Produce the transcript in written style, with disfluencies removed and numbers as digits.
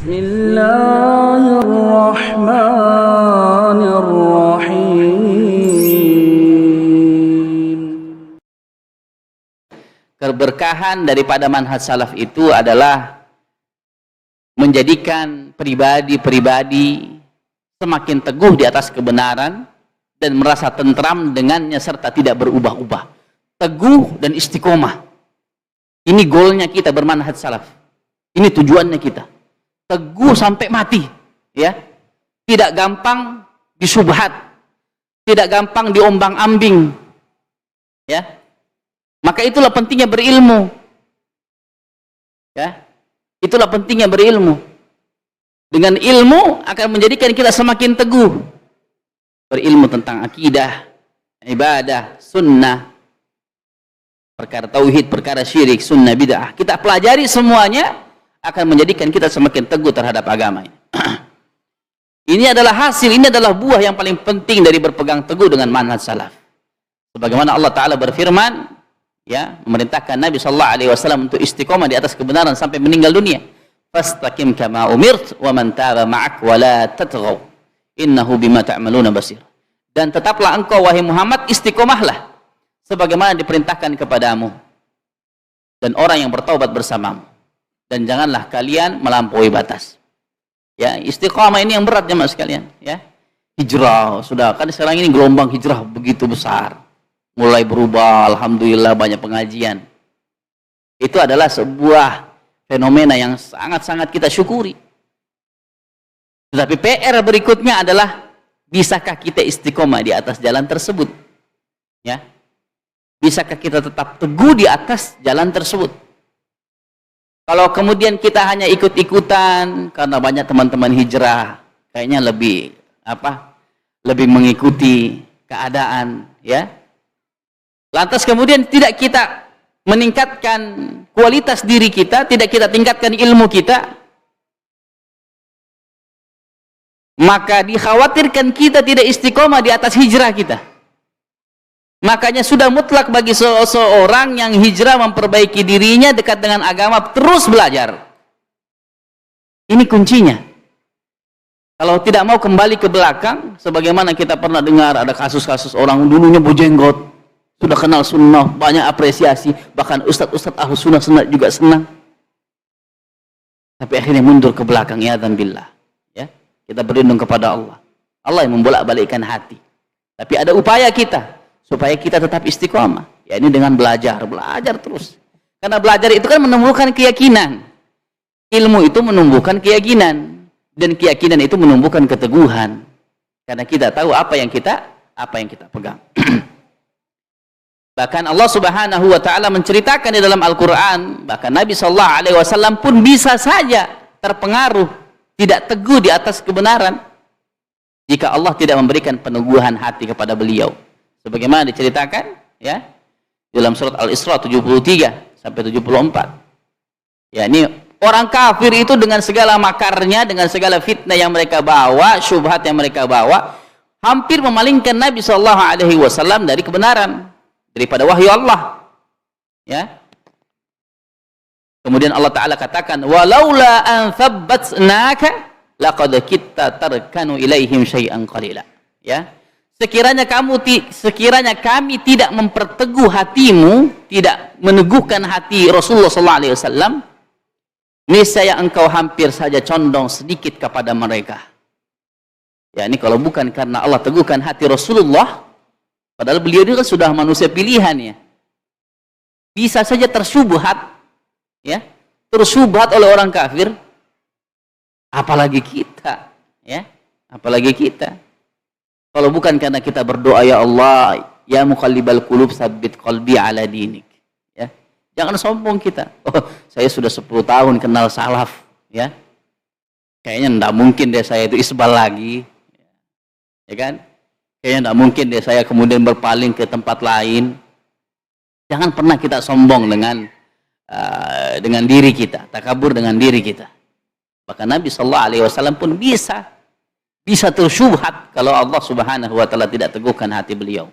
Bismillahirrahmanirrahim. Keberkahan daripada manhaj salaf itu adalah menjadikan pribadi-pribadi semakin teguh di atas kebenaran dan merasa tentram dengannya serta tidak berubah-ubah. Teguh dan istiqomah. Ini goalnya kita bermanhaj salaf. Ini tujuannya kita. Teguh sampai mati, ya. Tidak gampang disubhat, tidak gampang diombang-ambing, ya. Maka itulah pentingnya berilmu, ya. Itulah pentingnya berilmu. Dengan ilmu akan menjadikan kita semakin teguh. Berilmu tentang akidah, ibadah, sunnah, perkara tauhid, perkara syirik, sunnah, bid'ah. Kita pelajari semuanya akan menjadikan kita semakin teguh terhadap agama ini. Ini adalah hasil, ini adalah buah yang paling penting dari berpegang teguh dengan manhaj salaf. Sebagaimana Allah Ta'ala berfirman, ya, memerintahkan Nabi sallallahu alaihi wasallam untuk istiqomah di atas kebenaran sampai meninggal dunia. Fastaqim kama umirt wa man taba ma'ak wa la tatghaw innahu bima ta'maluna basir. Dan tetaplah engkau wahai Muhammad istiqomahlah sebagaimana diperintahkan kepadamu dan orang yang bertaubat bersamamu, dan janganlah kalian melampaui batas. Ya, istiqomah ini yang berat jemaah sekalian, ya. Hijrah, sudah kan sekarang ini gelombang hijrah begitu besar. Mulai berubah, alhamdulillah banyak pengajian. Itu adalah sebuah fenomena yang sangat-sangat kita syukuri. Tetapi PR berikutnya adalah bisakah kita istiqomah di atas jalan tersebut? Ya. Bisakah kita tetap teguh di atas jalan tersebut? Kalau kemudian kita hanya ikut-ikutan karena banyak teman-teman hijrah, kayaknya lebih lebih mengikuti keadaan, ya. Lantas kemudian tidak kita meningkatkan kualitas diri kita, tidak kita tingkatkan ilmu kita, maka dikhawatirkan kita tidak istiqomah di atas hijrah kita. Makanya sudah mutlak bagi seseorang yang hijrah memperbaiki dirinya dekat dengan agama, terus belajar. Ini kuncinya. Kalau tidak mau kembali ke belakang, sebagaimana kita pernah dengar ada kasus-kasus orang dulunya berjenggot, sudah kenal sunnah, banyak apresiasi, bahkan ustadz-ustadz ahlu sunnah juga senang. Tapi akhirnya mundur ke belakang, ya billah. Ya, kita berlindung kepada Allah. Allah yang membolak-balikkan hati. Tapi ada upaya kita supaya kita tetap istiqomah, ya ini dengan belajar terus. Karena belajar itu kan menumbuhkan keyakinan. Ilmu itu menumbuhkan keyakinan, dan keyakinan itu menumbuhkan keteguhan. Karena kita tahu apa yang kita pegang. Bahkan Allah Subhanahu wa taala menceritakan di dalam Al-Qur'an, bahkan Nabi sallallahu alaihi wasallam pun bisa saja terpengaruh, tidak teguh di atas kebenaran jika Allah tidak memberikan peneguhan hati kepada beliau. Sebagaimana diceritakan, ya, dalam surat Al-Isra 73 sampai 74. Ya, ini orang kafir itu dengan segala makarnya, dengan segala fitnah yang mereka bawa, syubhat yang mereka bawa, hampir memalingkan Nabi sallallahu alaihi wasallam dari kebenaran, daripada wahyu Allah. Ya. Kemudian Allah Ta'ala katakan, walaula an thabbatnaka laqad kitta tarkanu ilaihim syai'an qalila. Ya. Sekiranya kami tidak memperteguh hatimu, tidak meneguhkan hati Rasulullah SAW, niscaya engkau hampir saja condong sedikit kepada mereka. Ya, ini kalau bukan karena Allah teguhkan hati Rasulullah, padahal beliau itu kan sudah manusia pilihan, ya. Bisa saja tersyubhat, ya, tersyubhat oleh orang kafir. Apalagi kita, ya, apalagi kita. Kalau bukan karena kita berdoa, ya Allah, ya muqallibal qulub tsabbit qalbi ala dinik. Ya. Jangan sombong kita. Oh, saya sudah 10 tahun kenal salaf, ya. Kayaknya enggak mungkin deh saya itu isbal lagi. Ya kan? Kayaknya enggak mungkin deh saya kemudian berpaling ke tempat lain. Jangan pernah kita sombong dengan diri kita, takabur dengan diri kita. Bahkan Nabi sallallahu alaihi wasallam pun bisa tersyubhat kalau Allah Subhanahu wa taala tidak teguhkan hati beliau.